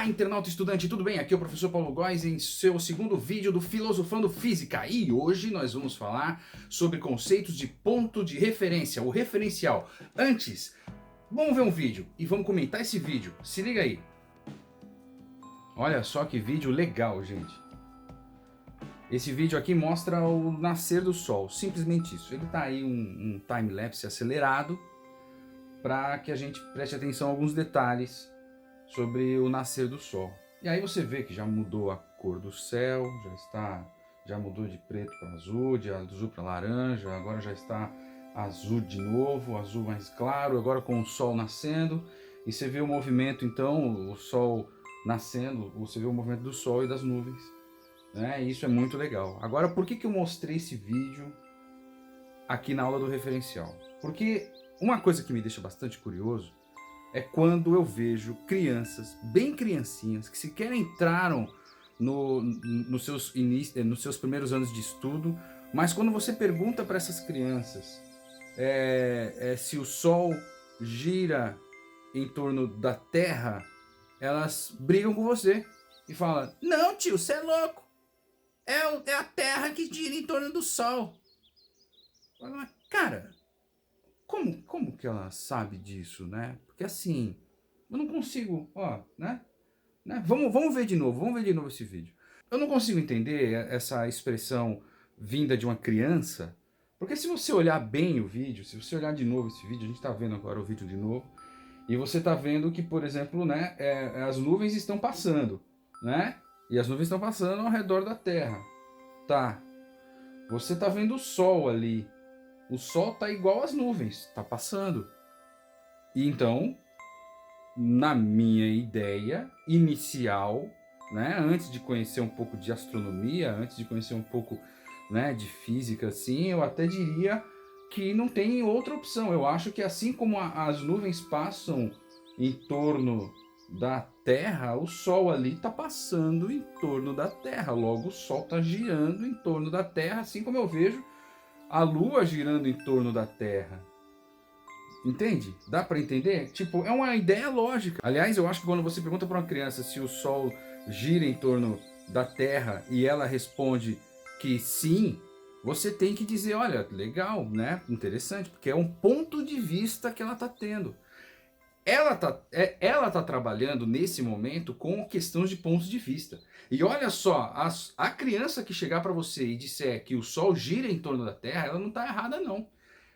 Olá, internauta estudante, tudo bem? Aqui é o professor Paulo Góes em seu segundo vídeo do Filosofando Física. E hoje nós vamos falar sobre conceitos de ponto de referência, o referencial. Antes, vamos ver um vídeo e vamos comentar esse vídeo. Se liga aí. Olha só que vídeo legal, gente. Esse vídeo aqui mostra o nascer do sol, simplesmente isso. Ele tá aí um time-lapse acelerado para que a gente preste atenção a alguns detalhes sobre o nascer do sol. E aí você vê que já mudou a cor do céu, já mudou de preto para azul, de azul para laranja, agora já está azul de novo, azul mais claro, agora com o sol nascendo. E você vê o movimento, então, o sol nascendo, você vê o movimento do sol e das nuvens, né? Isso é muito legal. Agora, por que eu mostrei esse vídeo aqui na aula do referencial? Porque uma coisa que me deixa bastante curioso é quando eu vejo crianças, bem criancinhas, que sequer entraram nos seus primeiros anos de estudo, mas quando você pergunta para essas crianças se o Sol gira em torno da Terra, elas brigam com você e falam: "Não, tio, você é louco, é a Terra que gira em torno do Sol." Mas, cara, como que ela sabe disso, né? Porque assim, eu não consigo, né? Vamos ver de novo esse vídeo. Eu não consigo entender essa expressão vinda de uma criança, porque se você olhar bem o vídeo, se você olhar de novo esse vídeo, a gente tá vendo agora o vídeo de novo, e você tá vendo que, por exemplo, né, as nuvens estão passando, né? E as nuvens estão passando ao redor da Terra, tá? Você tá vendo o Sol ali. O Sol tá igual às nuvens, tá passando. E então, na minha ideia inicial, né, antes de conhecer um pouco de astronomia, antes de conhecer um pouco, né, de física, assim, eu até diria que não tem outra opção. Eu acho que assim como as nuvens passam em torno da Terra, o Sol ali está passando em torno da Terra. Logo, o Sol está girando em torno da Terra, assim como eu vejo a Lua girando em torno da Terra. Entende? Dá para entender? Tipo, é uma ideia lógica. Aliás, eu acho que quando você pergunta para uma criança se o Sol gira em torno da Terra e ela responde que sim, você tem que dizer: olha, legal, né? Interessante, porque é um ponto de vista que ela está tendo. Ela tá trabalhando nesse momento com questões de pontos de vista. E olha só, a criança que chegar para você e disser que o Sol gira em torno da Terra, ela não está errada não,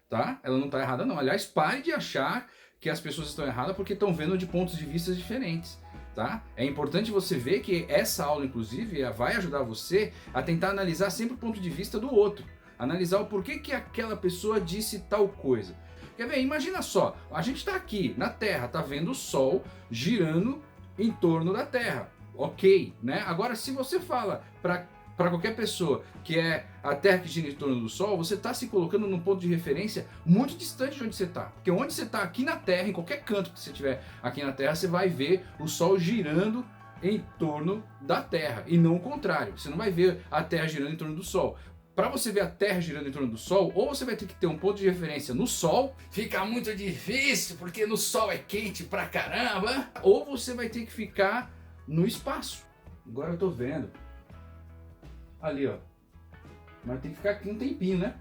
tá? Ela não está errada não. Aliás, pare de achar que as pessoas estão erradas porque estão vendo de pontos de vista diferentes, tá? É importante você ver que essa aula, inclusive, vai ajudar você a tentar analisar sempre o ponto de vista do outro. Analisar o porquê que aquela pessoa disse tal coisa. Quer ver? Imagina só, a gente está aqui na Terra, tá vendo o Sol girando em torno da Terra, ok, né? Agora, se você fala para qualquer pessoa que é a Terra que gira em torno do Sol, você está se colocando num ponto de referência muito distante de onde você está. Porque onde você está aqui na Terra, em qualquer canto que você estiver aqui na Terra, você vai ver o Sol girando em torno da Terra e não o contrário. Você não vai ver a Terra girando em torno do Sol. Para você ver a Terra girando em torno do Sol, ou você vai ter que ter um ponto de referência no Sol, fica muito difícil porque no Sol é quente pra caramba, ou você vai ter que ficar no espaço. Agora eu tô vendo. Ali, ó. Mas tem que ficar aqui um tempinho, né?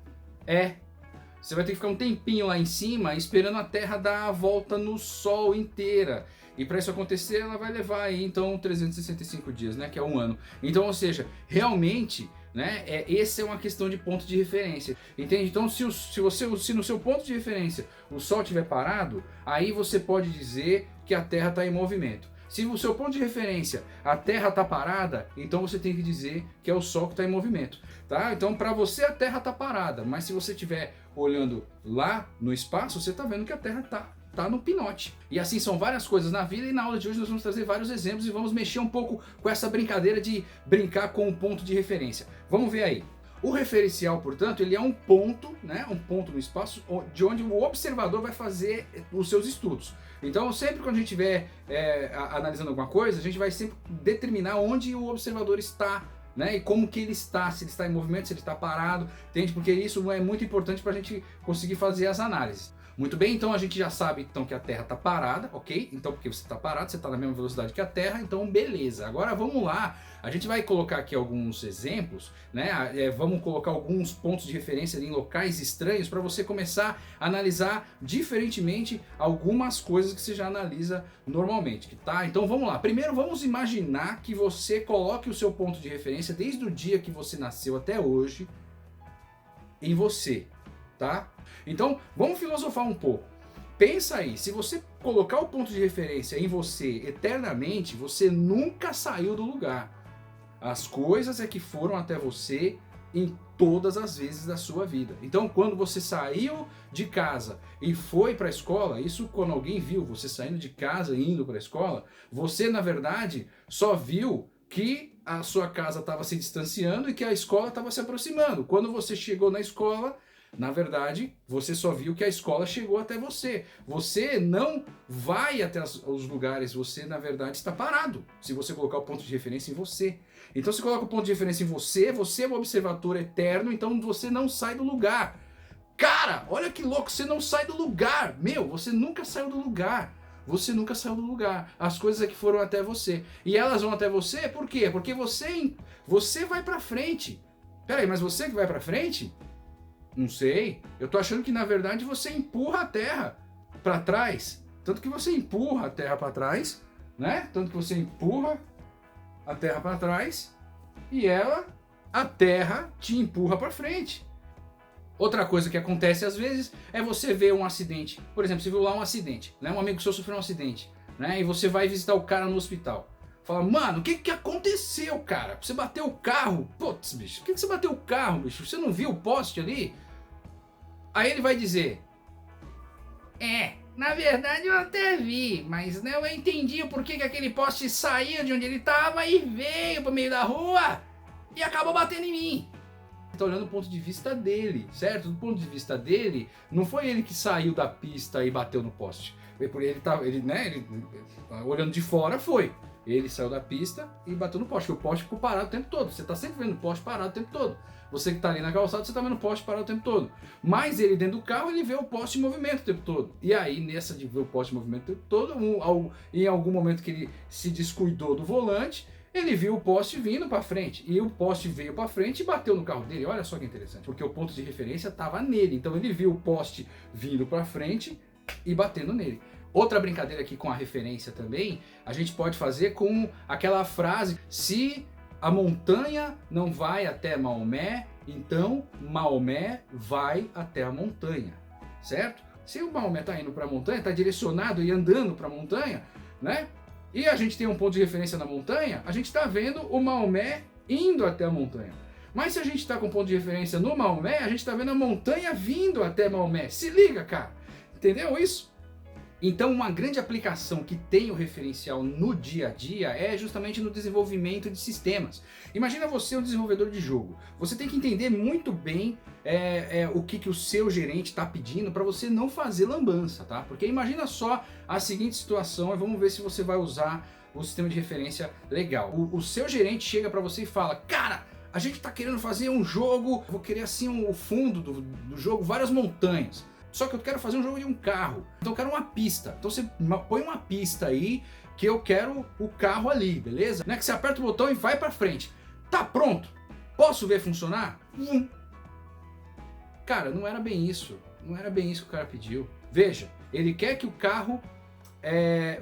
Você vai ter que ficar um tempinho lá em cima esperando a Terra dar a volta no Sol inteira. E para isso acontecer, ela vai levar aí então 365 dias, né? Que é um ano. Então, ou seja, realmente, né? Essa é uma questão de ponto de referência, entende? Então, se no seu ponto de referência o Sol estiver parado, aí você pode dizer que a Terra está em movimento. Se no seu ponto de referência a Terra está parada, então você tem que dizer que é o Sol que está em movimento, tá? Então, para você a Terra está parada, mas se você estiver olhando lá no espaço, você está vendo que a Terra tá no pinote. E assim são várias coisas na vida, e na aula de hoje nós vamos trazer vários exemplos e vamos mexer um pouco com essa brincadeira de brincar com o ponto de referência. Vamos ver aí. O referencial, portanto, ele é um ponto, né, um ponto no espaço de onde o observador vai fazer os seus estudos. Então, sempre quando a gente estiver analisando alguma coisa, a gente vai sempre determinar onde o observador está, né, e como que ele está, se ele está em movimento, se ele está parado, entende? Porque isso é muito importante para a gente conseguir fazer as análises. Muito bem, então a gente já sabe então que a Terra está parada, ok? Então porque você está parado, você está na mesma velocidade que a Terra, então beleza. Agora vamos lá, a gente vai colocar aqui alguns exemplos, né? Vamos colocar alguns pontos de referência em locais estranhos para você começar a analisar diferentemente algumas coisas que você já analisa normalmente, tá? Então vamos lá. Primeiro vamos imaginar que você coloque o seu ponto de referência desde o dia que você nasceu até hoje em você, tá? Então, vamos filosofar um pouco. Pensa aí, se você colocar o ponto de referência em você eternamente, você nunca saiu do lugar. As coisas é que foram até você em todas as vezes da sua vida. Então, quando você saiu de casa e foi para a escola, isso quando alguém viu você saindo de casa e indo para a escola, você na verdade só viu que a sua casa estava se distanciando e que a escola estava se aproximando. Quando você chegou na escola, na verdade, você só viu que a escola chegou até você. Você não vai até os lugares, você na verdade está parado, se você colocar o ponto de referência em você. Então se coloca o ponto de referência em você, você é um observador eterno, então você não sai do lugar. Cara, olha que louco, você não sai do lugar. Meu, você nunca saiu do lugar. Você nunca saiu do lugar. As coisas é que foram até você. E elas vão até você por quê? Porque você vai pra frente. Peraí, mas você que vai pra frente? Não sei. Eu tô achando que na verdade você empurra a Terra pra trás. Tanto que você empurra a Terra pra trás, né? Tanto que você empurra a Terra pra trás e a Terra te empurra pra frente. Outra coisa que acontece às vezes é você ver um acidente. Por exemplo, você viu lá um acidente, né? Um amigo seu sofreu um acidente, né? E você vai visitar o cara no hospital. Fala, mano, o que aconteceu, cara? Você bateu o carro. Putz, bicho, por que você bateu o carro, bicho? Você não viu o poste ali? Aí ele vai dizer, na verdade eu até vi, mas né, eu entendi o porquê que aquele poste saiu de onde ele tava e veio pro meio da rua e acabou batendo em mim. Tá olhando do ponto de vista dele, certo? Do ponto de vista dele, não foi ele que saiu da pista e bateu no poste. Olhando de fora foi. Ele saiu da pista e bateu no poste. O poste ficou parado o tempo todo. Você tá sempre vendo o poste parado o tempo todo. Você que tá ali na calçada, você tá vendo o poste parado o tempo todo. Mas ele dentro do carro, ele vê o poste em movimento o tempo todo. E aí, nessa de ver o poste em movimento o tempo todo, em algum momento que ele se descuidou do volante, ele viu o poste vindo para frente, e o poste veio para frente e bateu no carro dele. Olha só que interessante, porque o ponto de referência estava nele, então ele viu o poste vindo para frente e batendo nele. Outra brincadeira aqui com a referência também, a gente pode fazer com aquela frase, se a montanha não vai até Maomé, então Maomé vai até a montanha, certo? Se o Maomé está indo para a montanha, está direcionado e andando para a montanha, né? E a gente tem um ponto de referência na montanha, a gente está vendo o Maomé indo até a montanha. Mas se a gente está com ponto de referência no Maomé, a gente está vendo a montanha vindo até Maomé. Se liga, cara. Entendeu isso? Então, uma grande aplicação que tem o referencial no dia a dia é justamente no desenvolvimento de sistemas. Imagina você um desenvolvedor de jogo. Você tem que entender muito bem o que o seu gerente está pedindo para você não fazer lambança, tá? Porque imagina só a seguinte situação e vamos ver se você vai usar o sistema de referência legal. O seu gerente chega para você e fala, cara, a gente está querendo fazer um jogo, vou querer assim o fundo do jogo, várias montanhas. Só que eu quero fazer um jogo de um carro, então eu quero uma pista. Então você põe uma pista aí que eu quero o carro ali, beleza? Não é que você aperta o botão e vai pra frente. Tá pronto? Posso ver funcionar? Cara, não era bem isso. Não era bem isso que o cara pediu. Veja, ele quer que o carro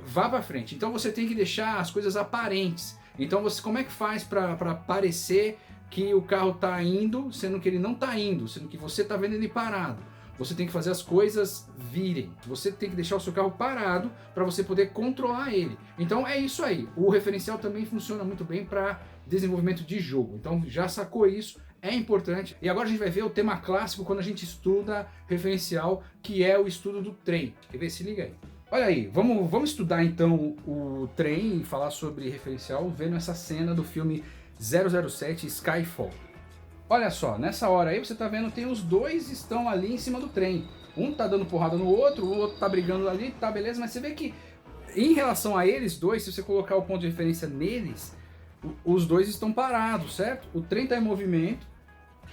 vá pra frente. Então você tem que deixar as coisas aparentes. Então você, como é que faz pra parecer que o carro tá indo, sendo que ele não tá indo, sendo que você tá vendo ele parado? Você tem que fazer as coisas virem. Você tem que deixar o seu carro parado para você poder controlar ele. Então é isso aí. O referencial também funciona muito bem para desenvolvimento de jogo. Então já sacou isso? É importante. E agora a gente vai ver o tema clássico quando a gente estuda referencial, que é o estudo do trem. Quer ver? Se liga aí. Olha aí, vamos estudar então o trem e falar sobre referencial vendo essa cena do filme 007 Skyfall. Olha só, nessa hora aí você tá vendo, tem os dois estão ali em cima do trem. Um tá dando porrada no outro, o outro tá brigando ali, tá beleza, mas você vê que em relação a eles dois, se você colocar o ponto de referência neles, os dois estão parados, certo? O trem tá em movimento,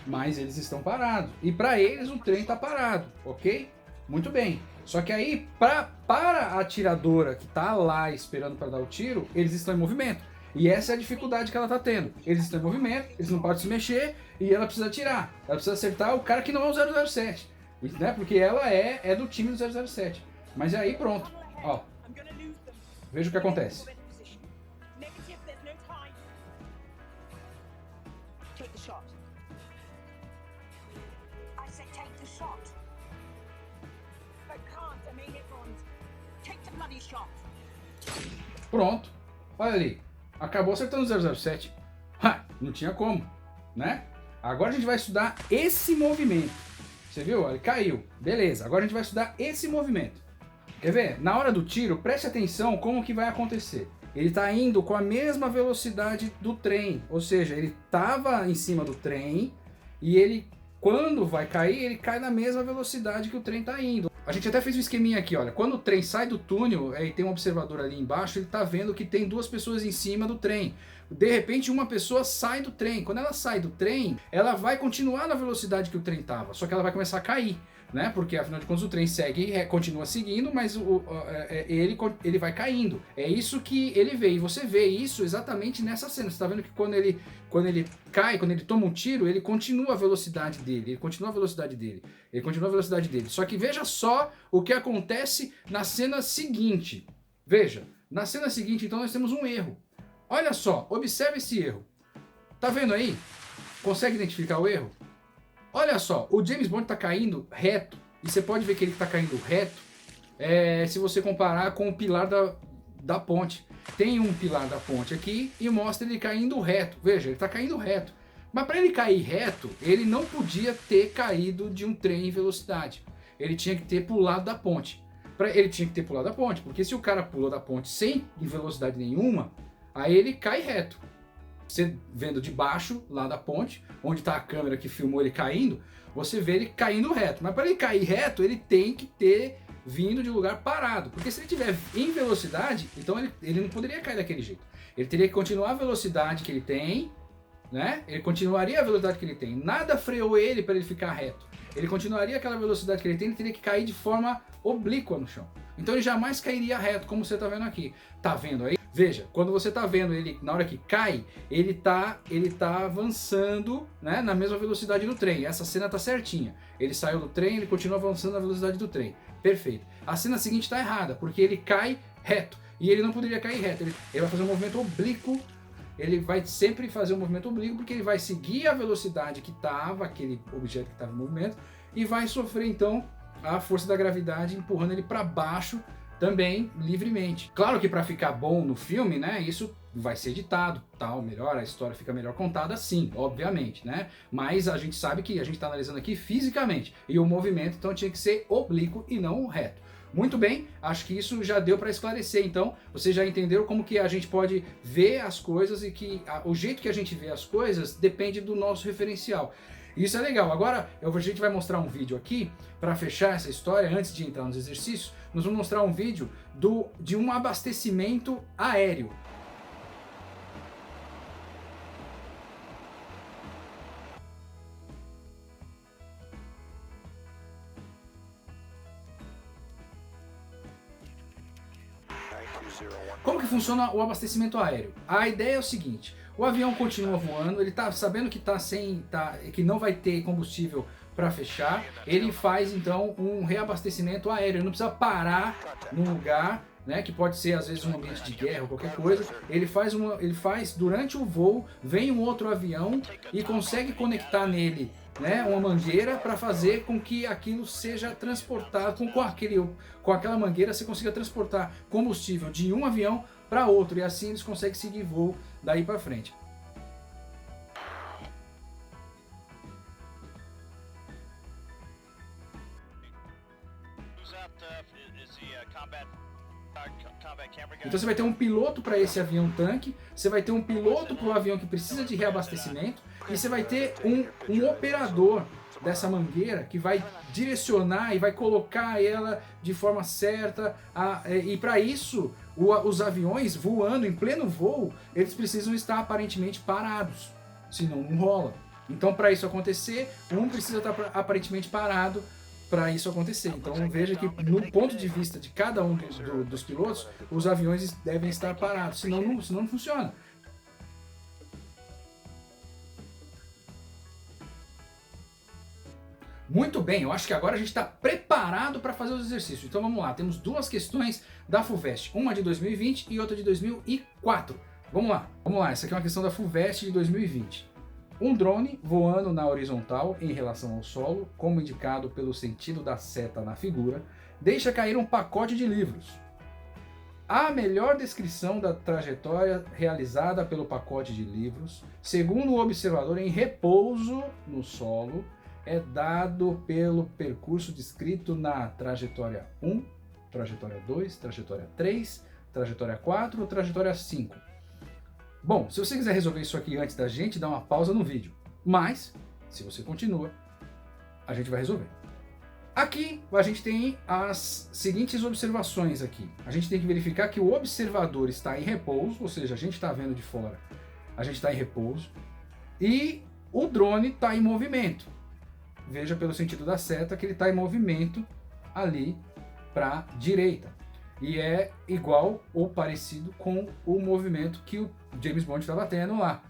mas eles estão parados. E para eles o trem tá parado, ok? Muito bem. Só que aí, para a atiradora que tá lá esperando para dar o tiro, eles estão em movimento. E essa é a dificuldade que ela tá tendo. Eles estão em movimento, eles não podem se mexer e ela precisa atirar. Ela precisa acertar o cara que não é o 007. Né? Porque ela é do time do 007. Mas aí pronto. Ó. Veja o que acontece. Pronto. Olha ali. Acabou acertando o 007. Ha, não tinha como, né? Agora a gente vai estudar esse movimento. Você viu? Ele caiu. Beleza. Agora a gente vai estudar esse movimento. Quer ver? Na hora do tiro, preste atenção como que vai acontecer. Ele está indo com a mesma velocidade do trem. Ou seja, ele estava em cima do trem e ele, quando vai cair, ele cai na mesma velocidade que o trem está indo. A gente até fez um esqueminha aqui, olha. Quando o trem sai do túnel e tem um observador ali embaixo, ele está vendo que tem duas pessoas em cima do trem. De repente, uma pessoa sai do trem. Quando ela sai do trem, ela vai continuar na velocidade que o trem estava, só que ela vai começar a cair, né? Porque afinal de contas o trem continua seguindo, mas ele vai caindo. É isso que ele vê. E você vê isso exatamente nessa cena. Você está vendo que quando ele cai, quando ele toma um tiro, ele continua a velocidade dele. Ele continua a velocidade dele. Só que veja só o que acontece na cena seguinte. Veja, na cena seguinte, então, nós temos um erro. Olha só, observe esse erro. Tá vendo aí? Consegue identificar o erro? Olha só, o James Bond está caindo reto. E você pode ver que ele está caindo reto se você comparar com o pilar da ponte. Tem um pilar da ponte aqui e mostra ele caindo reto. Veja, ele está caindo reto. Mas para ele cair reto, ele não podia ter caído de um trem em velocidade. Ele tinha que ter pulado da ponte. Ele tinha que ter pulado da ponte, porque se o cara pulou da ponte sem velocidade nenhuma, aí ele cai reto. Você vendo de baixo, lá da ponte, onde está a câmera que filmou ele caindo, você vê ele caindo reto. Mas para ele cair reto, ele tem que ter vindo de um lugar parado. Porque se ele estiver em velocidade, então ele não poderia cair daquele jeito. Ele teria que continuar a velocidade que ele tem, né? Ele continuaria a velocidade que ele tem. Nada freou ele para ele ficar reto. Ele continuaria aquela velocidade que ele tem, ele teria que cair de forma oblíqua no chão. Então ele jamais cairia reto, como você está vendo aqui. Tá vendo aí? Veja, quando você está vendo ele, na hora que cai, ele tá avançando, né, na mesma velocidade do trem. Essa cena tá certinha. Ele saiu do trem, ele continua avançando na velocidade do trem. Perfeito. A cena seguinte está errada, porque ele cai reto. E ele não poderia cair reto. Ele vai fazer um movimento oblíquo. Ele vai sempre fazer um movimento oblíquo, porque ele vai seguir a velocidade que estava, aquele objeto que estava em movimento, e vai sofrer então a força da gravidade empurrando ele para baixo também livremente. Claro que para ficar bom no filme, né, isso vai ser editado, tal, melhor, a história fica melhor contada, sim, obviamente, né? Mas a gente sabe que a gente está analisando aqui fisicamente, e o movimento então tinha que ser oblíquo e não reto. Muito bem, acho que isso já deu para esclarecer, então vocês já entenderam como que a gente pode ver as coisas e que o jeito que a gente vê as coisas depende do nosso referencial. Isso é legal. Agora a gente vai mostrar um vídeo aqui para fechar essa história, antes de entrar nos exercícios. Nós vamos mostrar um vídeo de um abastecimento aéreo. Como que funciona o abastecimento aéreo? A ideia é o seguinte: o avião continua voando, ele está sabendo que que não vai ter combustível para fechar, ele faz então um reabastecimento aéreo, ele não precisa parar num lugar, né, que pode ser às vezes um ambiente de guerra ou qualquer coisa. Ele faz durante o voo, vem um outro avião e consegue conectar nele, né, uma mangueira para fazer com que aquilo seja transportado, com aquela mangueira você consiga transportar combustível de um avião para outro, e assim eles conseguem seguir voo daí para frente. Então você vai ter um piloto para esse avião tanque, você vai ter um piloto para o avião que precisa de reabastecimento, e você vai ter um operador dessa mangueira que vai direcionar e vai colocar ela de forma certa. E para isso, os aviões voando em pleno voo, eles precisam estar aparentemente parados, senão não rola. Então, para isso acontecer, um precisa estar aparentemente parado para isso acontecer. Então veja que no ponto de vista de cada um dos pilotos, os aviões devem estar parados, senão não funciona. Muito bem, eu acho que agora a gente está preparado para fazer os exercícios. Então vamos lá, temos duas questões da FUVEST, uma de 2020 e outra de 2004. Vamos lá, essa aqui é uma questão da FUVEST de 2020. Um drone voando na horizontal em relação ao solo, como indicado pelo sentido da seta na figura, deixa cair um pacote de livros. A melhor descrição da trajetória realizada pelo pacote de livros, segundo o observador em repouso no solo, é dado pelo percurso descrito na trajetória 1, trajetória 2, trajetória 3, trajetória 4 ou trajetória 5. Bom, se você quiser resolver isso aqui antes da gente, dá uma pausa no vídeo. Mas, se você continua, a gente vai resolver. Aqui a gente tem as seguintes observações aqui. A gente tem que verificar que o observador está em repouso, ou seja, a gente está vendo de fora, a gente está em repouso, e o drone está em movimento. Veja pelo sentido da seta que ele está em movimento ali para a direita. E é igual ou parecido com o movimento que o James Bond estava tendo lá.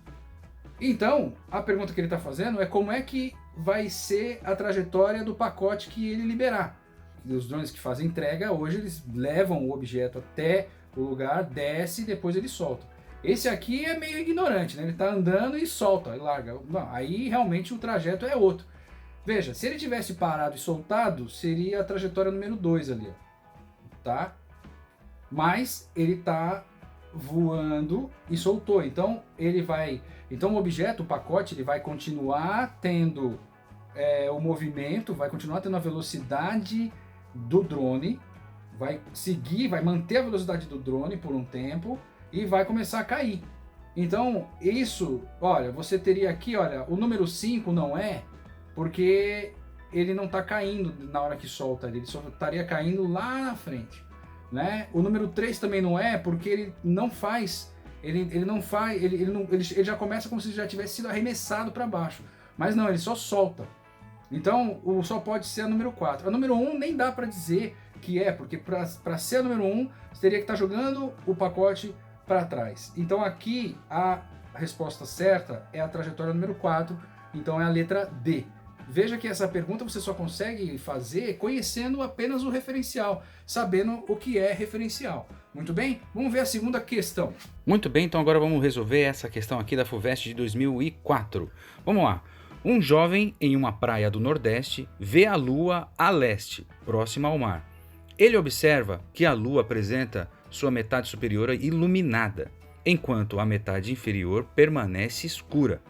Então, a pergunta que ele está fazendo é como é que vai ser a trajetória do pacote que ele liberar. E os drones que fazem entrega, hoje eles levam o objeto até o lugar, desce e depois ele solta. Esse aqui é meio ignorante, né? Ele está andando e solta, e larga. Não, aí realmente o trajeto é outro. Veja, se ele tivesse parado e soltado, seria a trajetória número 2 ali, tá? Mas ele está voando e soltou, então o objeto, o pacote, ele vai continuar tendo o movimento, vai continuar tendo a velocidade do drone, vai manter a velocidade do drone por um tempo e vai começar a cair. Então isso, olha, você teria aqui, olha, o número 5 não é, porque ele não está caindo na hora que solta, ele só estaria caindo lá na frente. Né? O número 3 também não é, porque ele não faz, ele já começa como se já tivesse sido arremessado para baixo, mas não, ele só solta. Então só pode ser a número 4. A número 1 nem dá para dizer que é, porque para ser a número 1 você teria que estar jogando o pacote para trás. Então aqui a resposta certa é a trajetória número 4, então é a letra D. Veja que essa pergunta você só consegue fazer conhecendo apenas o referencial, sabendo o que é referencial. Muito bem? Vamos ver a segunda questão. Muito bem, então agora vamos resolver essa questão aqui da FUVEST de 2004. Vamos lá. Um jovem em uma praia do Nordeste vê a Lua a leste, próxima ao mar. Ele observa que a Lua apresenta sua metade superior iluminada, enquanto a metade inferior permanece escura.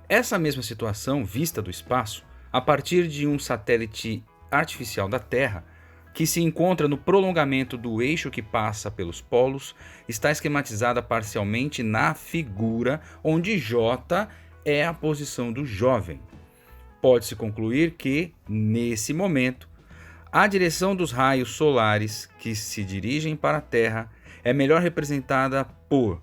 Essa mesma situação, vista do espaço, a partir de um satélite artificial da Terra, que se encontra no prolongamento do eixo que passa pelos polos, está esquematizada parcialmente na figura, onde J é a posição do jovem. Pode-se concluir que, nesse momento, a direção dos raios solares que se dirigem para a Terra é melhor representada por...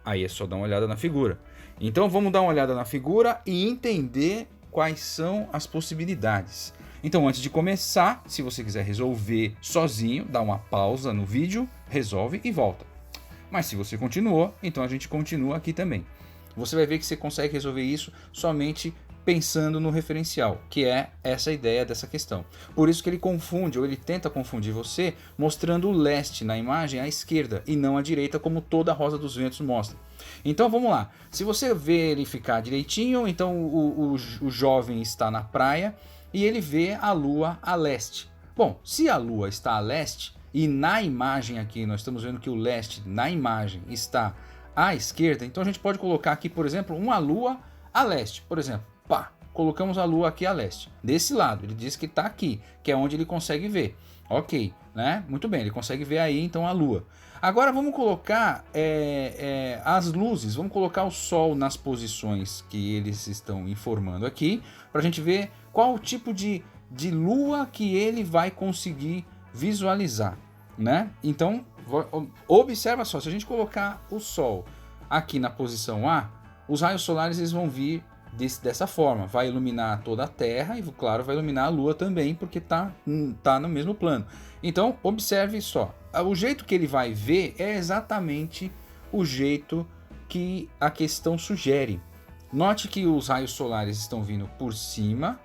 Aí é só dar uma olhada na figura. Então vamos dar uma olhada na figura e entender quais são as possibilidades. Então antes de começar, se você quiser resolver sozinho, dá uma pausa no vídeo, resolve e volta. Mas se você continuou, então a gente continua aqui também. Você vai ver que você consegue resolver isso somente pensando no referencial, que é essa ideia dessa questão. Por isso que ele confunde, ou ele tenta confundir você, mostrando o leste na imagem à esquerda e não à direita, como toda a Rosa dos Ventos mostra. Então vamos lá, se você verificar direitinho, então o jovem está na praia e ele vê a Lua a leste. Bom, se a Lua está a leste e na imagem aqui nós estamos vendo que o leste na imagem está à esquerda, então a gente pode colocar aqui, por exemplo, uma Lua a leste, por exemplo. Pá, colocamos a Lua aqui a leste. Desse lado, ele diz que está aqui, que é onde ele consegue ver. Ok, né? Muito bem, ele consegue ver aí então a Lua. Agora vamos colocar as luzes, vamos colocar o Sol nas posições que eles estão informando aqui, para a gente ver qual o tipo de Lua que ele vai conseguir visualizar, né? Então, observa só, se a gente colocar o Sol aqui na posição A, os raios solares eles vão vir dessa forma. Vai iluminar toda a Terra e, claro, vai iluminar a Lua também, porque tá no mesmo plano. Então, observe só. O jeito que ele vai ver é exatamente o jeito que a questão sugere. Note que os raios solares estão vindo por cima,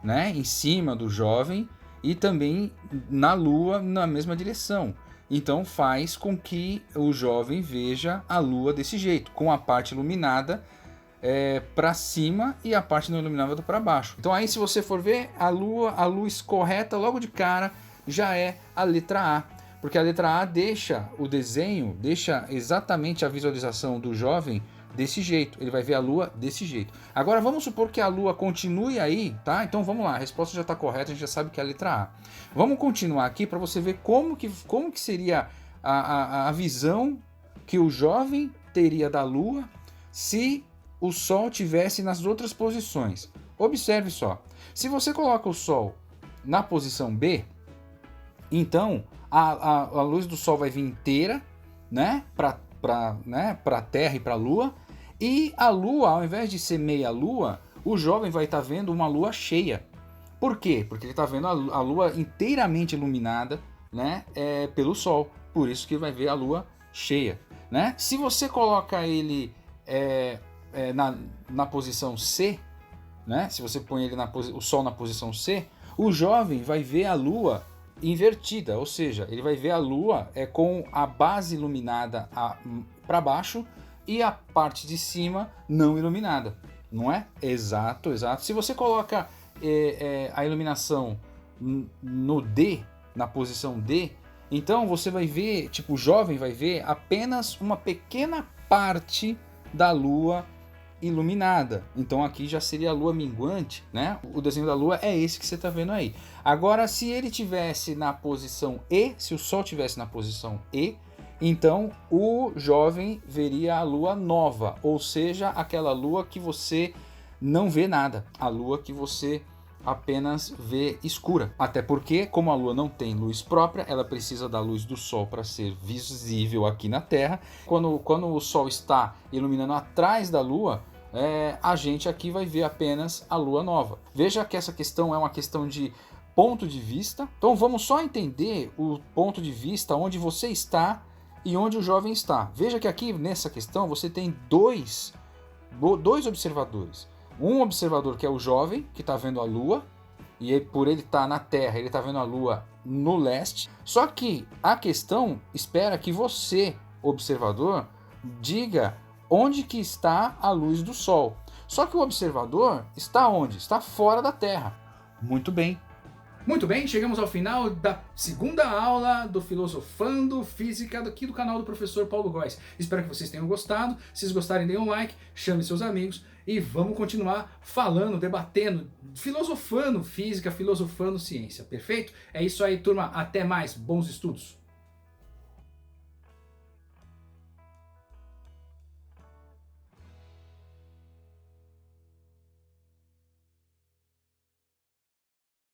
né, em cima do jovem, e também na Lua na mesma direção. Então faz com que o jovem veja a Lua desse jeito, com a parte iluminada para cima e a parte não iluminada para baixo. Então aí, se você for ver, a luz correta logo de cara já é a letra A, porque a letra A deixa o desenho, deixa exatamente a visualização do jovem desse jeito. Ele vai ver a Lua desse jeito. Agora vamos supor que a Lua continue aí, tá? Então vamos lá, a resposta já está correta, a gente já sabe que é a letra A. Vamos continuar aqui para você ver como que seria a visão que o jovem teria da Lua se o Sol tivesse nas outras posições. Observe só, se você coloca o Sol na posição B, então a luz do Sol vai vir inteira, né, para a Terra e para a Lua, e a Lua, ao invés de ser meia Lua, o jovem vai estar vendo uma Lua cheia. Por quê? Porque ele está vendo a Lua inteiramente iluminada, né, pelo Sol. Por isso que vai ver a Lua cheia, né? Se você coloca ele na posição C, né? Se você põe ele o Sol na posição C, o jovem vai ver a Lua invertida, ou seja, ele vai ver a Lua com a base iluminada para baixo e a parte de cima não iluminada, não é? Exato. Se você coloca a iluminação no D, na posição D, então você vai ver, tipo, o jovem vai ver apenas uma pequena parte da Lua iluminada. Então aqui já seria a Lua minguante, né? O desenho da Lua é esse que você está vendo aí. Agora, se ele tivesse na posição E, se o Sol tivesse na posição E, então o jovem veria a Lua nova, ou seja, aquela Lua que você não vê nada, a Lua que você apenas vê escura. Até porque, como a Lua não tem luz própria, ela precisa da luz do Sol para ser visível aqui na Terra. Quando o Sol está iluminando atrás da Lua, a gente aqui vai ver apenas a Lua nova. Veja que essa questão é uma questão de ponto de vista. Então vamos só entender o ponto de vista onde você está e onde o jovem está. Veja que aqui nessa questão você tem dois observadores. Um observador que é o jovem, que está vendo a Lua, e por ele estar na Terra, ele está vendo a Lua no leste. Só que a questão espera que você, observador, diga onde que está a luz do Sol. Só que o observador está onde? Está fora da Terra. Muito bem. Muito bem, chegamos ao final da segunda aula do Filosofando Física aqui do canal do professor Paulo Góes. Espero que vocês tenham gostado. Se vocês gostarem, deem um like, chame seus amigos e vamos continuar falando, debatendo, filosofando física, filosofando ciência. Perfeito? É isso aí, turma. Até mais. Bons estudos.